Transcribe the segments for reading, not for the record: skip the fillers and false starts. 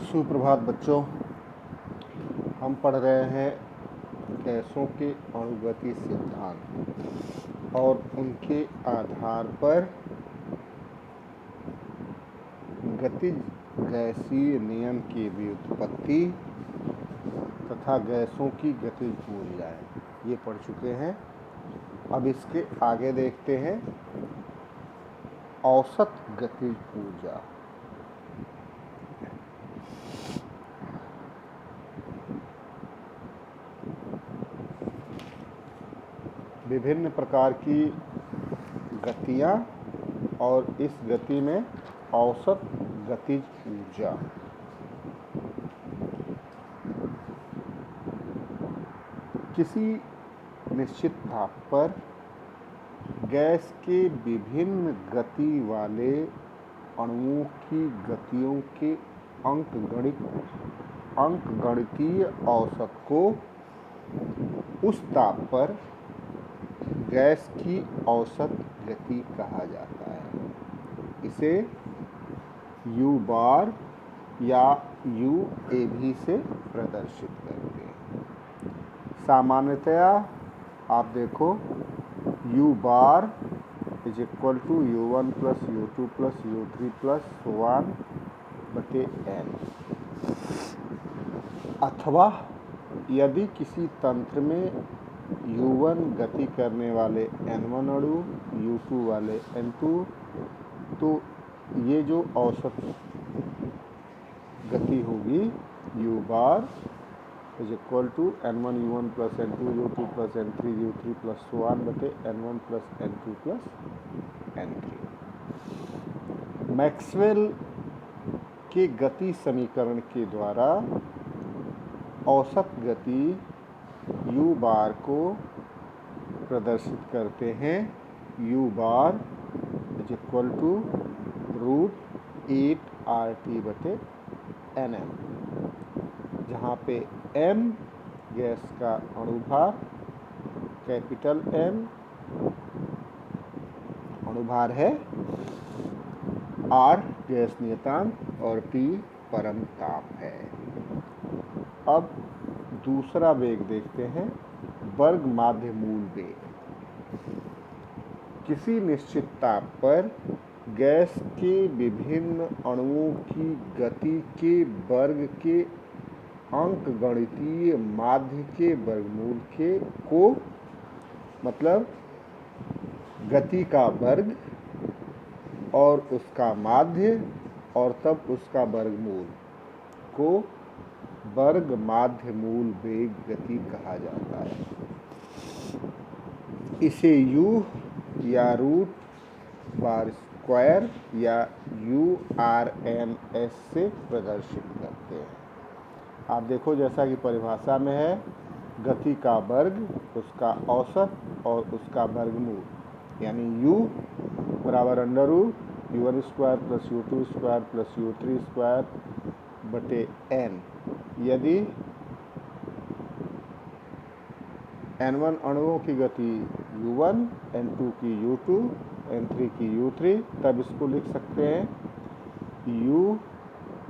सुप्रभात बच्चों। हम पढ़ रहे हैं गैसों के अणुगति सिद्धांत और उनके आधार पर गतिज गैसीय नियम की व्युत्पत्ति तथा गैसों की गतिज ऊर्जाएं ये पढ़ चुके हैं। अब इसके आगे देखते हैं औसत गतिज ऊर्जा। विभिन्न प्रकार की गतियाँ और इस गति में औसत गतिज ऊर्जा। किसी निश्चित दाब पर गैस के विभिन्न गति वाले अणुओं की गतियों के अंकगणितीय औसत को उस ताप पर गैस की औसत गति कहा जाता है। इसे U बार या UAV से प्रदर्शित करते हैं। सामान्यतया आप देखो U bar is equal to U1 plus U2 plus U3 plus 1/n, अथवा यदि किसी तंत्र में U1 गति करने वाले N1 अणु, U2 वाले N2, तो ये जो औसत गति होगी U bar is equal to N1 U1 plus N2 U2 plus N3 U3 plus 1/N1 plus N2 plus N3। Maxwell के गति समीकरण के द्वारा औसत गति U बार को प्रदर्शित करते हैं। U bar is equal to √8RT/nm, जहाँ पे m गैस का अणुभार, कैपिटल M अणुभार है, R गैस नियतांक और T परम ताप है। अब दूसरा वेग देखते हैं, वर्ग माध्य मूल वेग। किसी निश्चित ताप पर गैस के विभिन्न अणुओं की गति के वर्ग के अंकगणितीय माध्य के वर्गमूल को, मतलब गति का वर्ग और उसका माध्य और तब उसका वर्गमूल को वर्ग माध्य मूल वेग गति कहा जाता है। इसे U या रूट बार स्क्वायर या URNS से प्रदर्शित करते हैं। आप देखो जैसा कि परिभाषा में है, गति का वर्ग, उसका औसत और उसका वर्गमूल, यानी U बराबर under root U1 square plus U2 square plus U3 square बटे n। यदि N1 अणुओं की गति U1, N2 की U2, N3 की U3, तब इसको लिख सकते हैं U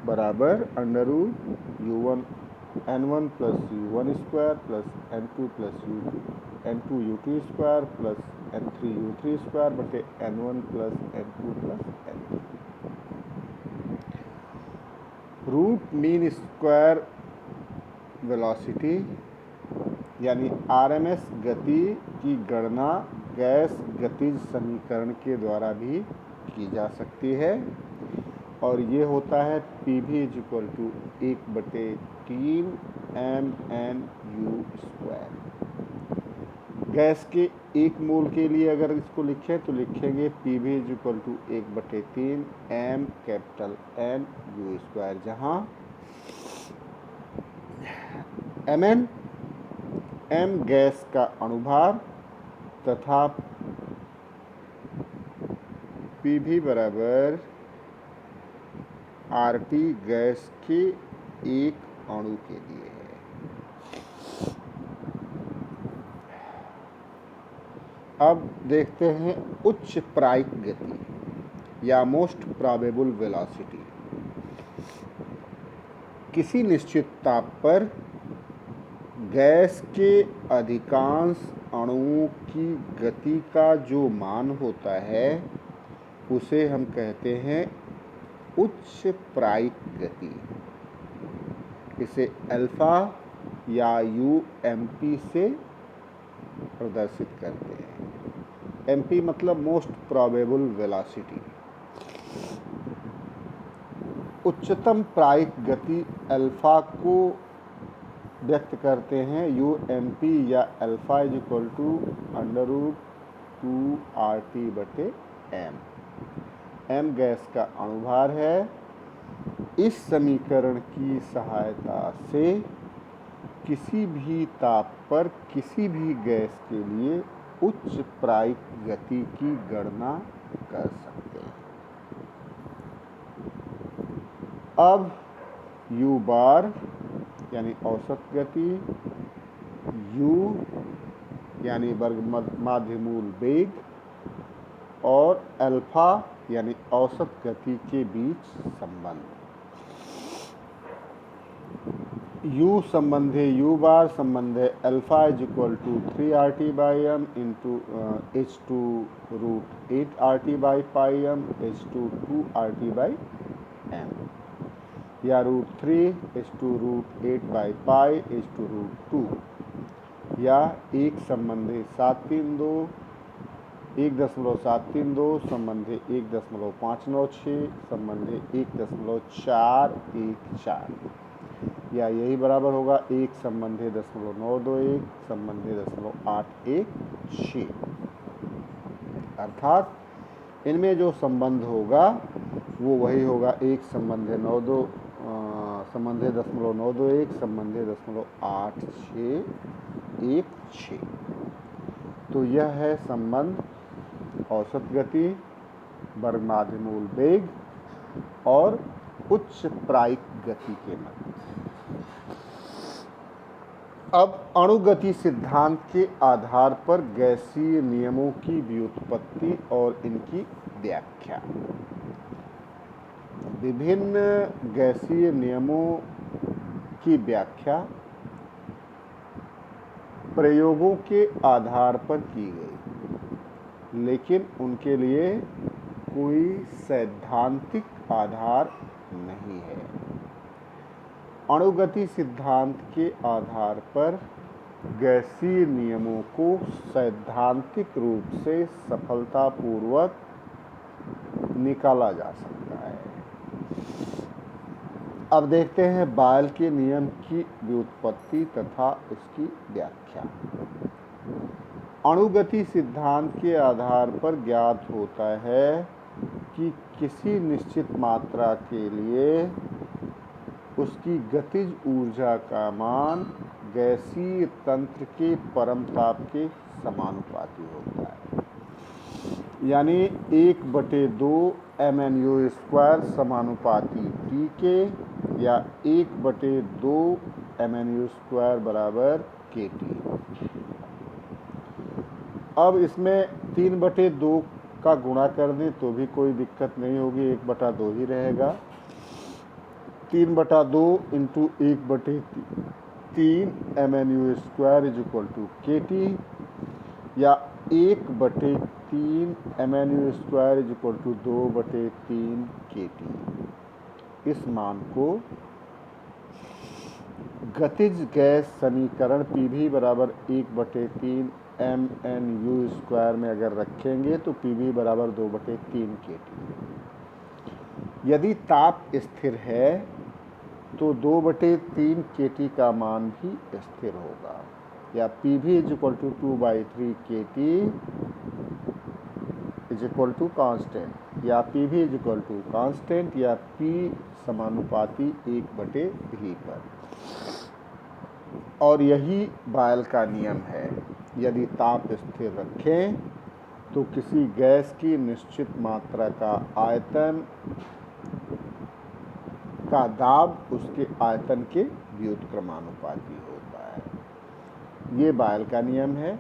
बराबर under root U1 N1 plus U1 square plus N2 plus N2 U2 square plus N3 U3 square बटे N1 plus N2 plus N3। Root mean square velocity यानी RMS गति की गणना गैस गतिज समीकरण के द्वारा भी की जा सकती है और ये होता है PV is equal to 1/3 mNU square. Gas के एक मोल के लिए अगर इसको लिखें तो लिखेंगे PV is equal to 1/3 m capital N U square, जहाँ Mn m गैस का अणुभार तथा PV बराबर RT गैस के एक अणु के लिए है। अब देखते हैं उच्च प्रायिक गति या मोस्ट प्रोबेबल वेलोसिटी। किसी निश्चित ताप पर गैस के अधिकांश अणुओं की गति का जो मान होता है उसे हम कहते हैं उच्च प्रायिक गति। इसे अल्फा या UMP से प्रदर्शित करते हैं। MP मतलब मोस्ट प्रोबेबल वेलोसिटी। उच्चतम प्रायिक गति अल्फा को व्यक्त करते हैं UMP या अल्फा = √2RT/m। m गैस का अणुभार है। इस समीकरण की सहायता से किसी भी ताप पर किसी भी गैस के लिए उच्च प्रायिक गति की गणना कर सकते हैं। अब U बार यानी औसत गति, U यानी वर्ग माध्यमूल वेग और अल्फा यानी औसत गति के बीच संबंध। U संबंधे U बार संबंधे अल्फा = 3RT/m h/8RT/m h/2RT/m या √3 h/8/pi h/2 या 1 संबंधे 1.732 संबंधे 1.596 संबंधे 1.414 या यही बराबर होगा 1 संबंधे 0.921 संबंधे 0.816। अर्थात इनमें जो संबंध होगा वो वही होगा 1 संबंधे 0.921 संबंधे 0.8616। तो यह है संबंध औसत गति, वर्ग माध्यमूल वेग और उच्च प्रायिक गति के मध्य। अब अणुगति सिद्धांत के आधार पर गैसीय नियमों की व्युत्पत्ति और इनकी व्याख्या। विभिन्न गैसीय नियमों की व्याख्या प्रयोगों के आधार पर की गई, लेकिन उनके लिए कोई सैद्धांतिक आधार नहीं है। अणुगति सिद्धांत के आधार पर गैसीय नियमों को सैद्धांतिक रूप से सफलतापूर्वक निकाला जा सकता है। अब देखते हैं बॉयल के नियम की व्युत्पत्ति तथा उसकी व्याख्या। अणुगति सिद्धांत के आधार पर ज्ञात होता है कि किसी निश्चित मात्रा के लिए उसकी गतिज ऊर्जा का मान गैसीय तंत्र के परम ताप के समानुपाती होता है। यानी 1/2 mnu² समानुपाती T के या 1/2 mnu² बराबर KT। अब इसमें 3/2 का गुणा कर दें तो भी कोई दिक्कत नहीं होगी, 1/2 ही रहेगा। 3/2 × 1/3 mnu² = KT या 1/3 mnu² = 2/3 KT। इस मान को गतिज गैस समीकरण PV बराबर 1/3 mnu² में अगर रखेंगे तो PV बराबर 2/3 KT। यदि ताप स्थिर है तो 2/3 KT का मान भी स्थिर होगा या PV = 2/3 KT कांस्टेंट या PV कांस्टेंट या P समानुपाती 1/3 पर। और यही बॉयल का नियम है। यदि ताप स्थिर रखें तो किसी गैस की निश्चित मात्रा का आयतन का दाब उसके आयतन के व्युत्क्रमानुपाती होता है। ये बॉयल का नियम है।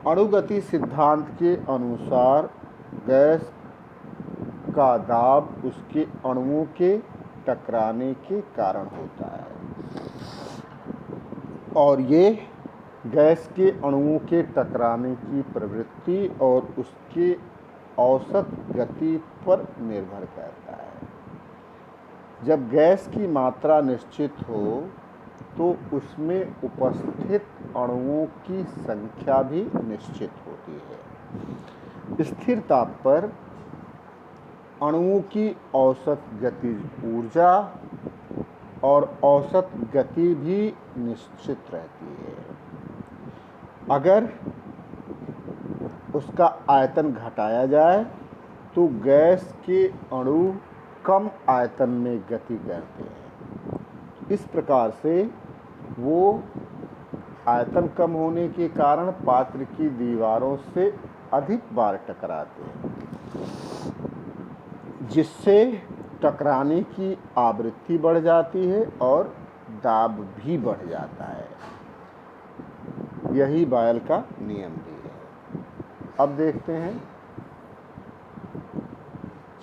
अणुगति सिद्धांत के अनुसार गैस का दाब उसके अणुओं के टकराने के कारण होता है, और ये गैस के अणुओं के टकराने की प्रवृत्ति और उसके औसत गति पर निर्भर करता है। जब गैस की मात्रा निश्चित हो तो उसमें उपस्थित अणुओं की संख्या भी निश्चित होती है। स्थिर ताप पर अणुओं की औसत गतिज ऊर्जा और औसत गति भी निश्चित रहती है। अगर उसका आयतन घटाया जाए तो गैस के अणु कम आयतन में गति करते हैं। इस प्रकार से वो आयतन कम होने के कारण पात्र की दीवारों से अधिक बार टकराते हैं, जिससे टकराने की आवृत्ति बढ़ जाती है और दाब भी बढ़ जाता है। यही बॉयल का नियम भी है। अब देखते हैं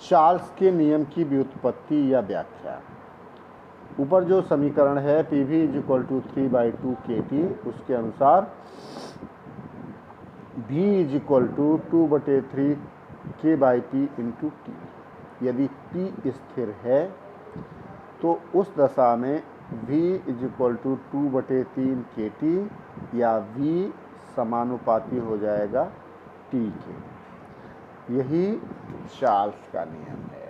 चार्ल्स के नियम की व्युत्पत्ति या व्याख्या। ऊपर जो समीकरण है PV = 3/2 kT, उसके अनुसार V = 2/3 K/P × T। यदि P स्थिर है तो उस दशा में V = 2/3 kT या V समानुपाती हो जाएगा T के। यही चार्ल्स का नियम है।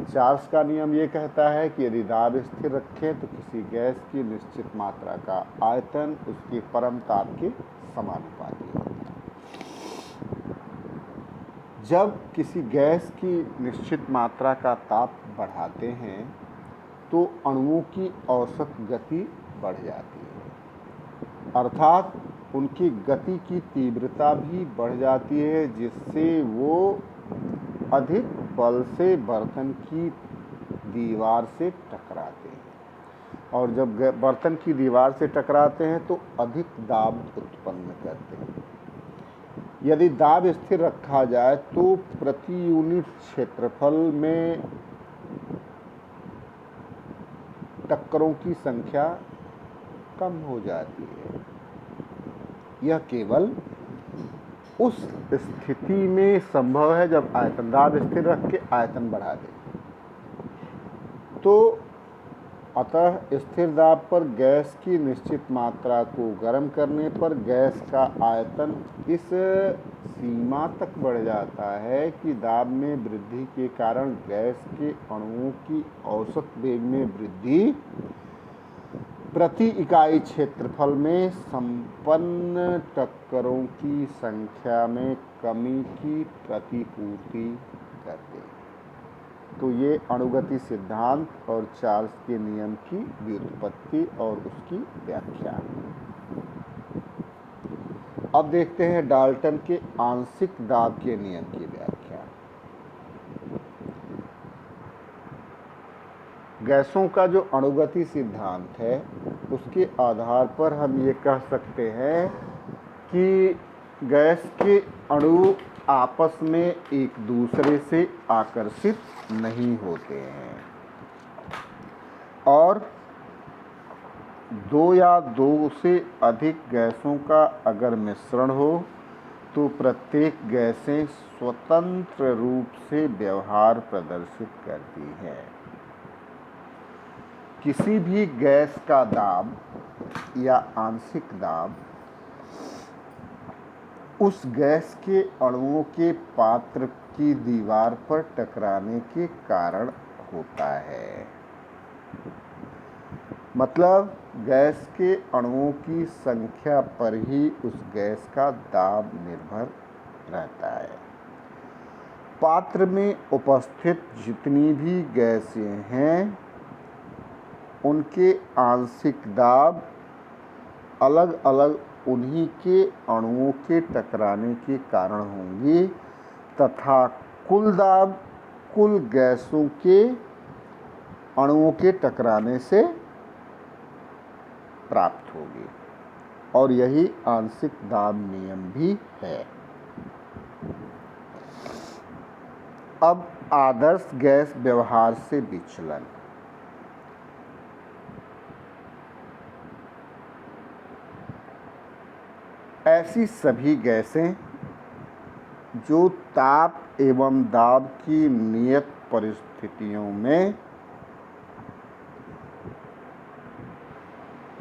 चार्ल्स का नियम ये कहता है कि यदि दाब स्थिर रखें तो किसी गैस की निश्चित मात्रा का आयतन उसके परम ताप के समानुपाती होता है। जब किसी गैस की निश्चित मात्रा का ताप बढ़ाते हैं तो अणुओं की औसत गति बढ़ जाती है, अर्थात उनकी गति की तीव्रता भी बढ़ जाती है, जिससे वो अधिक बल से बर्तन की दीवार से टकराते हैं, और जब बर्तन की दीवार से टकराते हैं तो अधिक दाब उत्पन्न करते हैं। यदि दाब स्थिर रखा जाए तो प्रति यूनिट क्षेत्रफल में टक्करों की संख्या कम हो जाती है। यह केवल उस स्थिति में संभव है जब आयतन दाब स्थिर रख के आयतन बढ़ा दें। तो अतः स्थिर दाब पर गैस की निश्चित मात्रा को गर्म करने पर गैस का आयतन इस सीमा तक बढ़ जाता है कि दाब में वृद्धि के कारण गैस के अणुओं की औसत वेग में वृद्धि प्रति इकाई क्षेत्रफल में संपन्न टक्करों की संख्या में कमी की प्रतिपूर्ति करते हैं। तो ये अणुगति सिद्धांत और चार्ल्स के नियम की व्युत्पत्ति और उसकी व्याख्या। अब देखते हैं डाल्टन के आंशिक दाब के नियम की व्याख्या। गैसों का जो अणुगति सिद्धांत है उसके आधार पर हम ये कह सकते हैं कि गैस के अणु आपस में एक दूसरे से आकर्षित नहीं होते हैं, और दो या दो से अधिक गैसों का अगर मिश्रण हो तो प्रत्येक गैसें स्वतंत्र रूप से व्यवहार प्रदर्शित करती हैं। किसी भी गैस का दाब या आंशिक दाब उस गैस के अणुओं के पात्र की दीवार पर टकराने के कारण होता है। मतलब गैस के अणुओं की संख्या पर ही उस गैस का दाब निर्भर रहता है। पात्र में उपस्थित जितनी भी गैसें हैं उनके आंशिक दाब अलग अलग उन्हीं के अणुओं के टकराने के कारण होंगी तथा कुल दाब कुल गैसों के अणुओं के टकराने से प्राप्त होगी, और यही आंशिक दाब नियम भी है। अब आदर्श गैस व्यवहार से विचलन। ऐसी सभी गैसें जो ताप एवं दाब की नियत परिस्थितियों में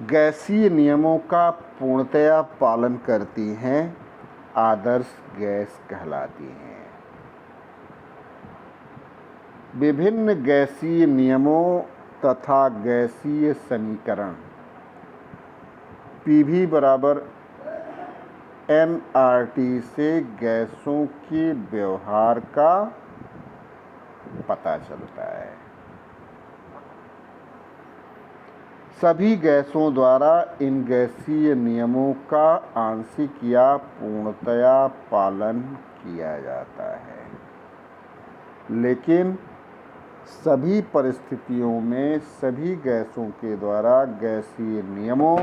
गैसीय नियमों का पूर्णतया पालन करती हैं, आदर्श गैस कहलाती हैं। विभिन्न गैसीय नियमों तथा गैसीय समीकरण PV बराबर nRT से गैसों के व्यवहार का पता चलता है। सभी गैसों द्वारा इन गैसीय नियमों का आंशिक या पूर्णतया पालन किया जाता है, लेकिन सभी परिस्थितियों में सभी गैसों के द्वारा गैसीय नियमों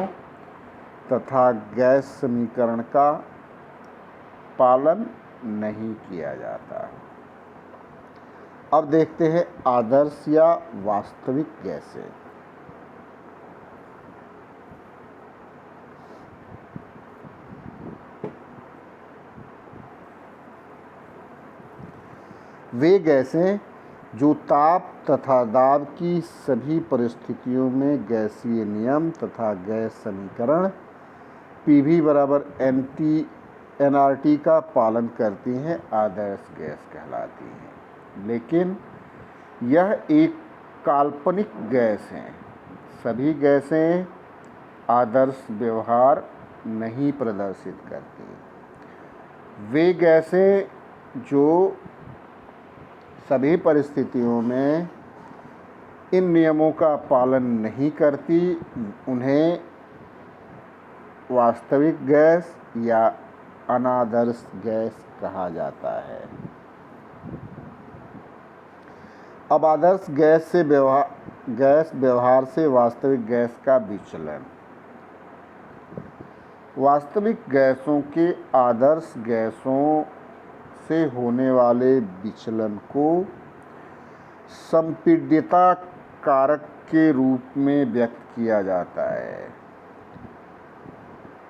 तथा गैस समीकरण का पालन नहीं किया जाता। अब देखते हैं आदर्श या वास्तविक गैसें। वे गैसें जो ताप तथा दाब की सभी परिस्थितियों में गैसीय नियम तथा गैस समीकरण PV बराबर nRT का पालन करती हैं, आदर्श गैस कहलाती हैं। लेकिन यह एक काल्पनिक गैस है। सभी गैसें आदर्श व्यवहार नहीं प्रदर्शित करती। वे गैसें जो सभी परिस्थितियों में इन नियमों का पालन नहीं करती, उन्हें वास्तविक गैस या अनादर्श गैस कहा जाता है। अब आदर्श गैस व्यवहार से वास्तविक गैस का विचलन। वास्तविक गैसों के आदर्श गैसों से होने वाले विचलन को संपीड्यता कारक के रूप में व्यक्त किया जाता है।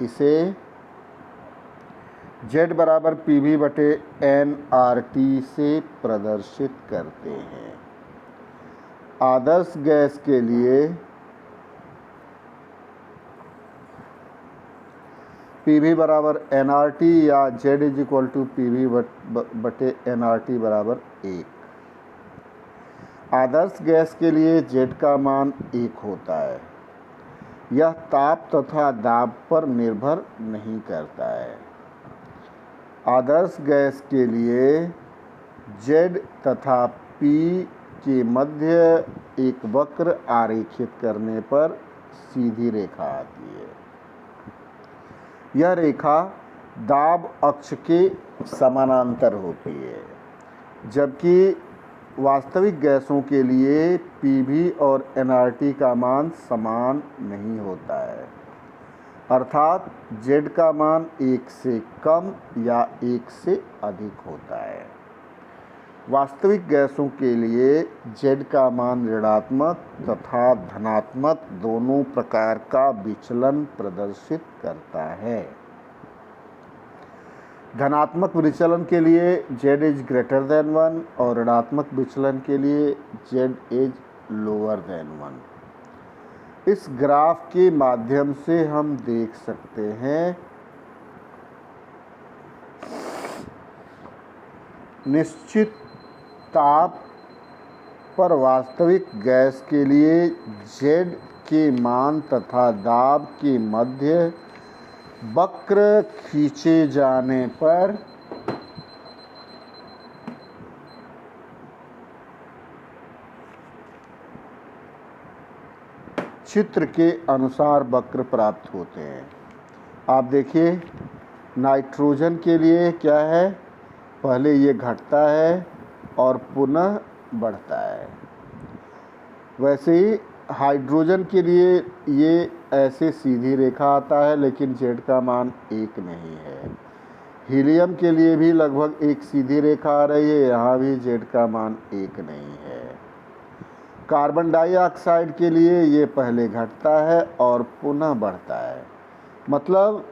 इसे Z बराबर PV बटे nRT से प्रदर्शित करते हैं। आदर्श गैस के लिए PV बराबर nRT या Z is equal to PV बटे nRT बराबर 1। आदर्श गैस के लिए Z का मान 1 होता है। यह ताप तथा दाब पर निर्भर नहीं करता है। आदर्श गैस के लिए Z तथा P के मध्य एक वक्र आरेखित करने पर सीधी रेखा आती है। यह रेखा दाब अक्ष के समानांतर होती है, जबकि वास्तविक गैसों के लिए PV और nRT का मान समान नहीं होता है, अर्थात Z का मान 1 से कम या 1 से अधिक होता है। वास्तविक गैसों के लिए Z का मान ऋणात्मक तथा धनात्मक दोनों प्रकार का विचलन प्रदर्शित करता है। धनात्मक विचलन के लिए Z इज ग्रेटर देन 1 और ऋणात्मक विचलन के लिए Z इज लोअर देन 1। इस ग्राफ के माध्यम से हम देख सकते हैं निश्चित ताप पर वास्तविक गैस के लिए Z के मान तथा दाब के मध्य वक्र खींचे जाने पर चित्र के अनुसार वक्र प्राप्त होते हैं। आप देखिए, नाइट्रोजन के लिए क्या है, पहले ये घटता है और पुनः बढ़ता है। वैसे ही हाइड्रोजन के लिए ये ऐसे सीधी रेखा आता है, लेकिन Z का मान 1 नहीं है। हीलियम के लिए भी लगभग एक सीधी रेखा आ रही है, यहाँ भी जेड का मान 1 नहीं है। कार्बन डाइऑक्साइड के लिए ये पहले घटता है और पुनः बढ़ता है, मतलब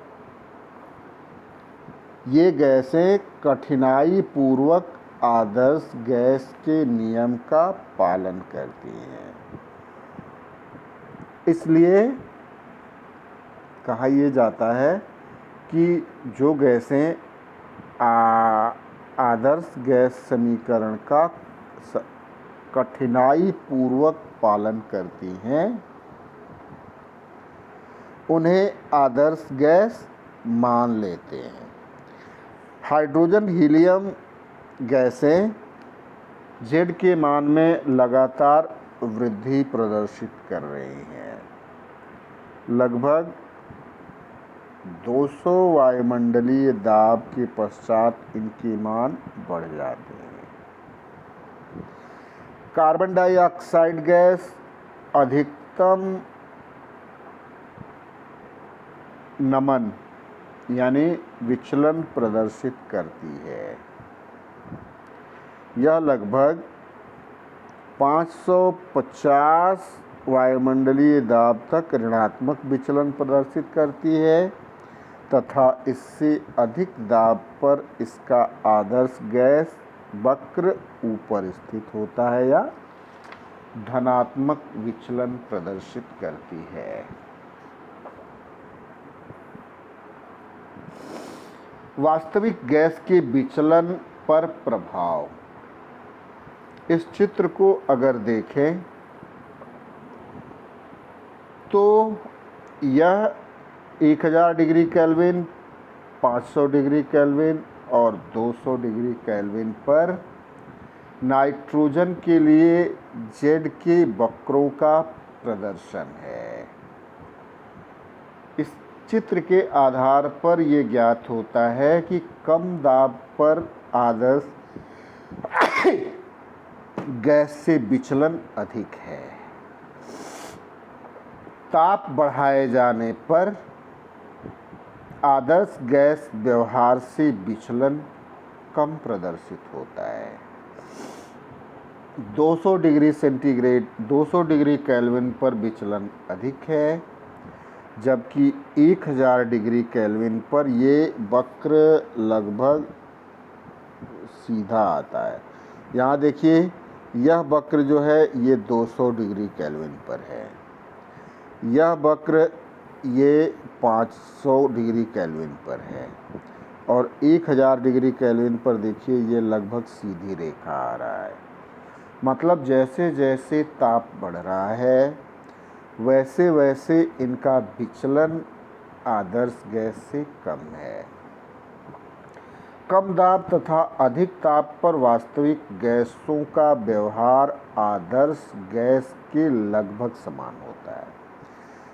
ये गैसें कठिनाई पूर्वक आदर्श गैस के नियम का पालन करती हैं। इसलिए कहा यह जाता है कि जो गैसें आदर्श गैस समीकरण का कठिनाई पूर्वक पालन करती हैं उन्हें आदर्श गैस मान लेते हैं। हाइड्रोजन हीलियम गैसें जेड के मान में लगातार वृद्धि प्रदर्शित कर रही हैं। लगभग 200 वायुमंडलीय दाब के पश्चात इनके मान बढ़ जाते हैं। कार्बन डाइऑक्साइड गैस अधिकतम नमन यानी विचलन प्रदर्शित करती है। यह लगभग 550 वायुमंडलीय दाब तक ऋणात्मक विचलन प्रदर्शित करती है तथा इससे अधिक दाब पर इसका आदर्श गैस वक्र ऊपर स्थित होता है या धनात्मक विचलन प्रदर्शित करती है। वास्तविक गैस के विचलन पर प्रभाव। इस चित्र को अगर देखें तो यह 1000 डिग्री केल्विन, 500 डिग्री केल्विन और 200 डिग्री केल्विन पर नाइट्रोजन के लिए जेड के वक्रों का प्रदर्शन है। इस चित्र के आधार पर यह ज्ञात होता है कि कम दाब पर आदर्श गैस से विचलन अधिक है। ताप बढ़ाए जाने पर आदर्श गैस व्यवहार से विचलन कम प्रदर्शित होता है। 200 डिग्री सेंटीग्रेड 200 डिग्री केल्विन पर विचलन अधिक है, जबकि 1000 डिग्री केल्विन पर ये वक्र लगभग सीधा आता है। यहाँ देखिए, यह वक्र जो है ये 200 डिग्री केल्विन पर है, यह वक्र ये 500 डिग्री केल्विन पर है और 1000 डिग्री केल्विन पर देखिए ये लगभग सीधी रेखा आ रहा है। मतलब जैसे जैसे ताप बढ़ रहा है वैसे वैसे इनका विचलन आदर्श गैस से कम है। कम दाब तथा अधिक ताप पर वास्तविक गैसों का व्यवहार आदर्श गैस के लगभग समान होता है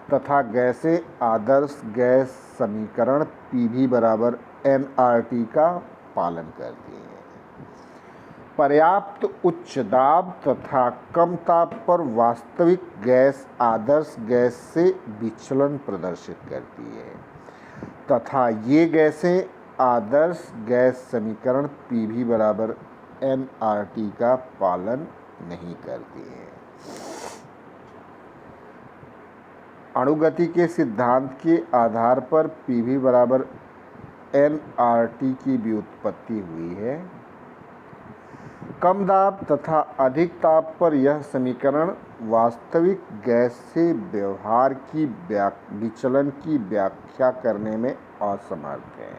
तथा गैसें आदर्श गैस समीकरण PV बराबर nRT का पालन करती हैं। पर्याप्त उच्च दाब तथा कम ताप पर वास्तविक गैस आदर्श गैस से विचलन प्रदर्शित करती है तथा ये गैसें आदर्श गैस समीकरण PV बराबर nRT का पालन नहीं करती हैं। अणुगति के सिद्धांत के आधार पर PV बराबर nRT की व्युत्पत्ति हुई है। कम दाब तथा अधिक ताप पर यह समीकरण वास्तविक गैस से व्यवहार की विचलन की व्याख्या करने में असमर्थ है।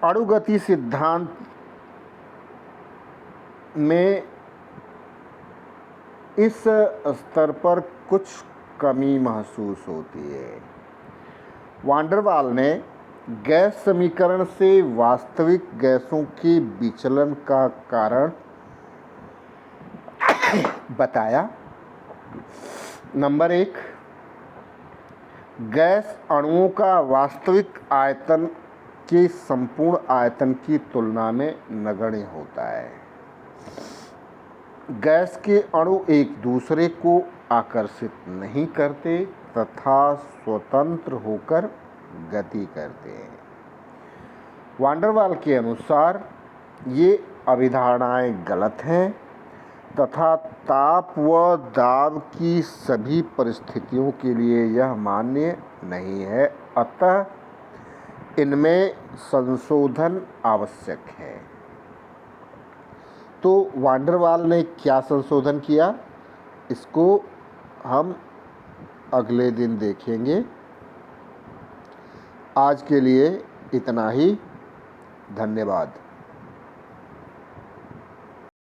अणुगति सिद्धांत में इस स्तर पर कुछ कमी महसूस होती है। वान डर वाल ने गैस समीकरण से वास्तविक गैसों के विचलन का कारण बताया। नंबर 1, गैस अणुओं का वास्तविक आयतन के संपूर्ण आयतन की तुलना में नगण्य होता है। गैस के अणु एक दूसरे को आकर्षित नहीं करते तथा स्वतंत्र होकर गति करते हैं। वान डर वाल के अनुसार ये अभिधारणाएं गलत हैं तथा ताप व दाब की सभी परिस्थितियों के लिए यह मान्य नहीं है, अतः इनमें संशोधन आवश्यक है। तो वान डर वाल ने क्या संशोधन किया, इसको हम अगले दिन देखेंगे। आज के लिए इतना ही। धन्यवाद।